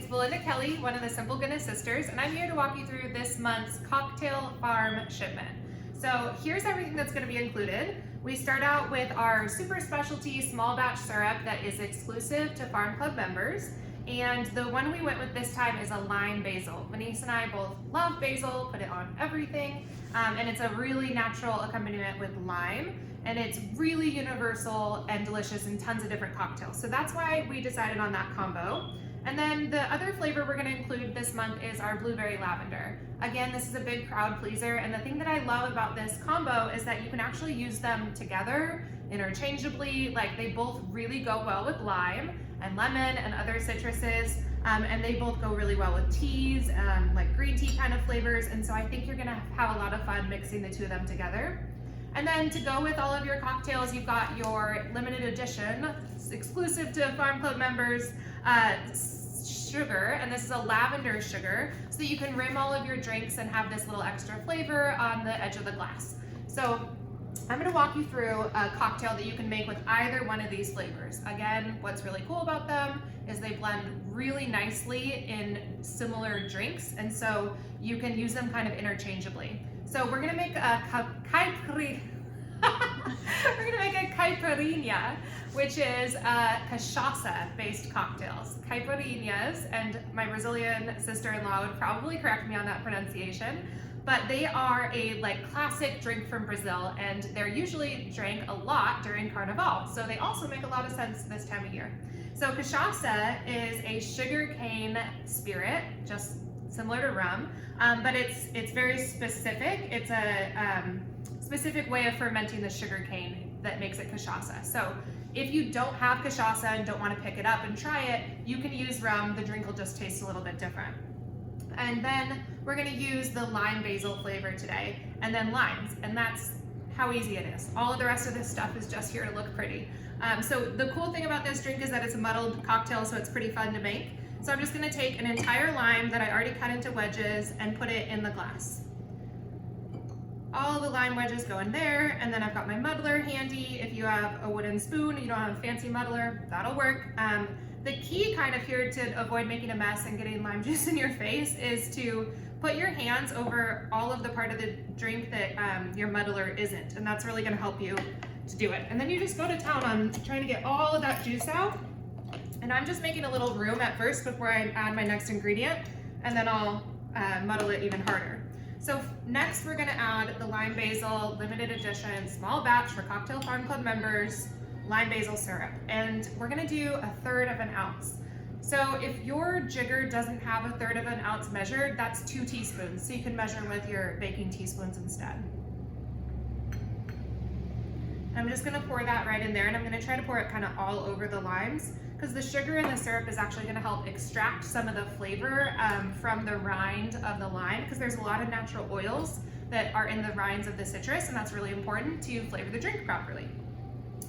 Belinda Kelly, one of the Simple Goodness sisters, and I'm here to walk you through this month's cocktail farm shipment. So here's everything that's going to be included. We start out with our super specialty small batch syrup that is exclusive to Farm Club members. And the one we went with this time is a lime basil. Denise and I both love basil, put it on everything. And it's a really natural accompaniment with lime. And it's really universal and delicious in tons of different cocktails. So that's why we decided on that combo. And then the other flavor we're gonna include this month is our blueberry lavender. Again, this is a big crowd pleaser. And the thing that I love about this combo is that you can actually use them together interchangeably. Like they both really go well with lime and lemon and other citruses. And they both go really well with teas, like green tea kind of flavors. And so I think you're gonna have a lot of fun mixing the two of them together. And then to go with all of your cocktails, you've got your limited edition, exclusive to Farm Club members, sugar, and this is a lavender sugar, so that you can rim all of your drinks and have this little extra flavor on the edge of the glass. So I'm gonna walk you through a cocktail that you can make with either one of these flavors. Again, what's really cool about them is they blend really nicely in similar drinks, and so you can use them kind of interchangeably. So we're gonna make a caipirinha, which is cachaça-based cocktails. Caipirinhas, and my Brazilian sister-in-law would probably correct me on that pronunciation, but they are a classic drink from Brazil, and they're usually drank a lot during Carnival. So they also make a lot of sense this time of year. So cachaça is a sugarcane spirit, just similar to rum, but it's very specific. It's a specific way of fermenting the sugar cane that makes it cachaça. So if you don't have cachaça and don't want to pick it up and try it, you can use rum. The drink will just taste a little bit different. And then we're going to use the lime basil flavor today, and then limes, and that's how easy it is. All of the rest of this stuff is just here to look pretty. So the cool thing about this drink is that it's a muddled cocktail, so it's pretty fun to make. So I'm just going to take an entire lime that I already cut into wedges and put it in the glass. All the lime wedges go in there, and then I've got my muddler handy. If you have a wooden spoon, you don't have a fancy muddler, that'll work. The key kind of here to avoid making a mess and getting lime juice in your face is to put your hands over all of the part of the drink that your muddler isn't, and that's really going to help you to do it. And then you just go to town on trying to get all of that juice out. And I'm just making a little room at first before I add my next ingredient, and then I'll muddle it even harder. So next we're gonna add the lime basil limited edition small batch for Cocktail Farm Club members lime basil syrup. And we're gonna do 1/3 of an ounce. So if your jigger doesn't have 1/3 of an ounce measured, that's 2 teaspoons. So you can measure with your baking teaspoons instead. I'm just gonna pour that right in there, and I'm gonna try to pour it kind of all over the limes, because the sugar in the syrup is actually gonna help extract some of the flavor from the rind of the lime, because there's a lot of natural oils that are in the rinds of the citrus, and that's really important to flavor the drink properly.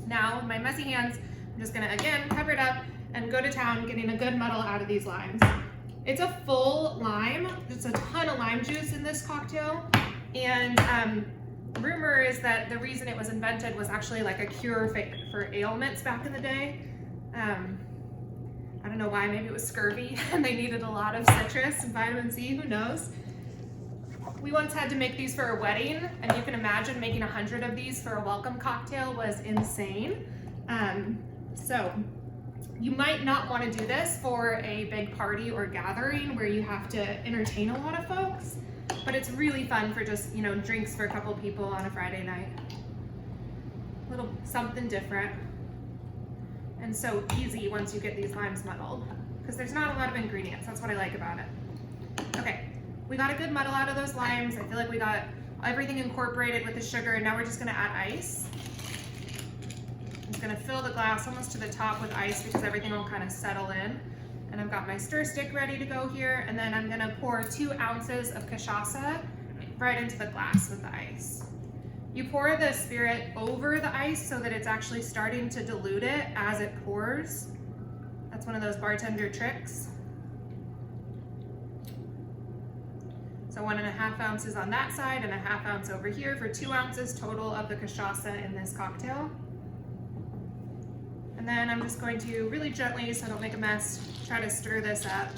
Now, with my messy hands, I'm just gonna, again, cover it up and go to town getting a good muddle out of these limes. It's a full lime. There's a ton of lime juice in this cocktail, and rumor is that the reason it was invented was actually like a cure for ailments back in the day. I don't know why, maybe it was scurvy and they needed a lot of citrus and vitamin C, who knows. We once had to make these for a wedding, and you can imagine making 100 of these for a welcome cocktail was insane. So you might not want to do this for a big party or gathering where you have to entertain a lot of folks, but it's really fun for just, drinks for a couple people on a Friday night. A little something different. And so easy once you get these limes muddled, because there's not a lot of ingredients. That's what I like about it. Okay, we got a good muddle out of those limes. I feel like we got everything incorporated with the sugar, and now we're just gonna add ice. I'm just gonna fill the glass almost to the top with ice because everything will kind of settle in. And I've got my stir stick ready to go here, and then I'm gonna pour 2 ounces of cachaça right into the glass with the ice. You pour the spirit over the ice so that it's actually starting to dilute it as it pours. That's one of those bartender tricks. So 1.5 ounces on that side and 1/2 ounce over here for 2 ounces total of the cachaça in this cocktail. And then I'm just going to really gently, so I don't make a mess, try to stir this up.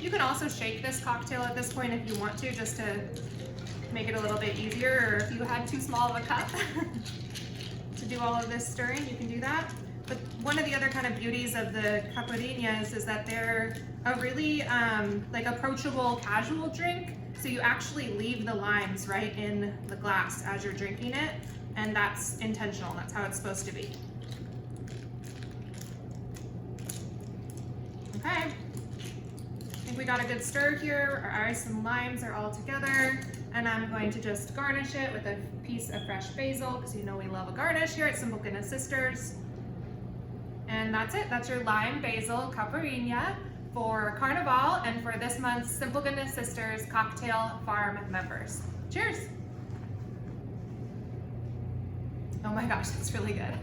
You can also shake this cocktail at this point if you want to, just to make it a little bit easier, or if you had too small of a cup to do all of this stirring, you can do that. But one of the other kind of beauties of the caipirinhas is that they're a really like approachable, casual drink. So you actually leave the limes right in the glass as you're drinking it, and that's intentional. That's how it's supposed to be. Okay, I think we got a good stir here. Our ice and limes are all together, and I'm going to just garnish it with a piece of fresh basil, because you know we love a garnish here at Simple Goodness Sisters. And that's it. That's your lime basil caipirinha for Carnival and for this month's Simple Goodness Sisters Cocktail Farm members. Cheers! Oh my gosh, that's really good.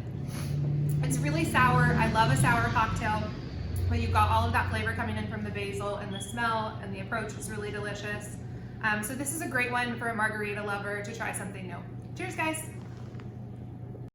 It's really sour. I love a sour cocktail, but you've got all of that flavor coming in from the basil, and the smell and the approach is really delicious. So this is a great one for a margarita lover to try something new. Cheers, guys!